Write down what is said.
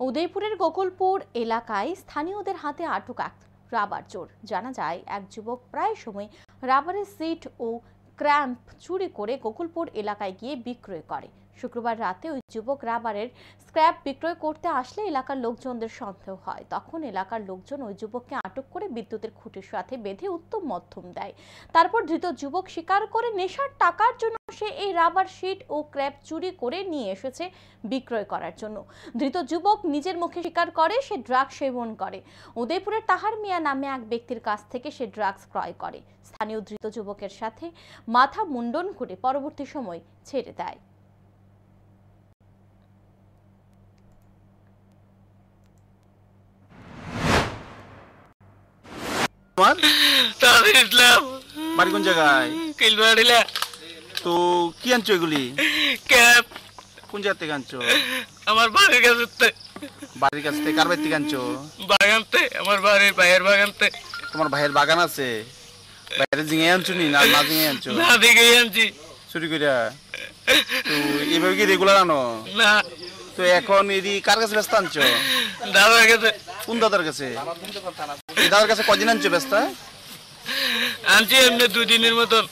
উদয়পুরের গোকুলপুর এলাকায় স্থানীয়দের হাতে আটক এক রাবার চোর। জানা যায়, এক যুবক প্রায় সময় রাবারের সিট ও ক্র্যাম্প চুরি করে গোকুলপুর এলাকায় গিয়ে বিক্রয় করে। শুক্রবার রাতে ওই যুবক রাবারের স্ক্র্যাপ বিক্রয় করতে আসলে এলাকার লোকজনদের সন্দেহ হয়। তখন এলাকার লোকজন ওই যুবককে আটক করে বিদ্যুতের খুঁটির সাথে বেঁধে উত্তম মধ্যম দেয়। তারপর ধৃত যুবক স্বীকার করে নেশার টাকার জন্য সে এই রাবার শিট ও ক্র্যাপ চুরি করে নিয়ে এসেছে বিক্রয় করার জন্য। ধৃত যুবক নিজের মুখে স্বীকার করে সে ড্রাগস সেবন করে। উদয়পুরের তাহার মিয়া নামে এক ব্যক্তির কাছ থেকে সে ড্রাগস ক্রয় করে। স্থানীয় ধৃত যুবকের সাথে মাথা মুন্ডন করে পরবর্তী সময় ছেড়ে দেয়। বাড়ি কোন জায়গায়? তো কি আনছো এগুলি? ক্যাপ। কোন জায়গা থেকে আনছো? আমার বাড়ির কাছে। বাড়ির কাছ থেকে? কার বাড়ি থেকে আনছো? বাগানতে, আমার বাড়ির ভাইয়ের বাগানতে। তোমার ভাইয়ের বাগান আছে? বাইরে জিঙে আনছো নি? না না জিঙে আনছো? না দিকে আনছি চুরি কইরা। তো এইভাবে কি রেগুলার আনো? না। তো এখন এদি কার কাছে ব্যস্ত আনছো? দাদার কাছে। কোন দাদার কাছে? দাদার কাছে কদিন আনছো ব্যস্ত? আনছি এমনি 2 দিনের মতন।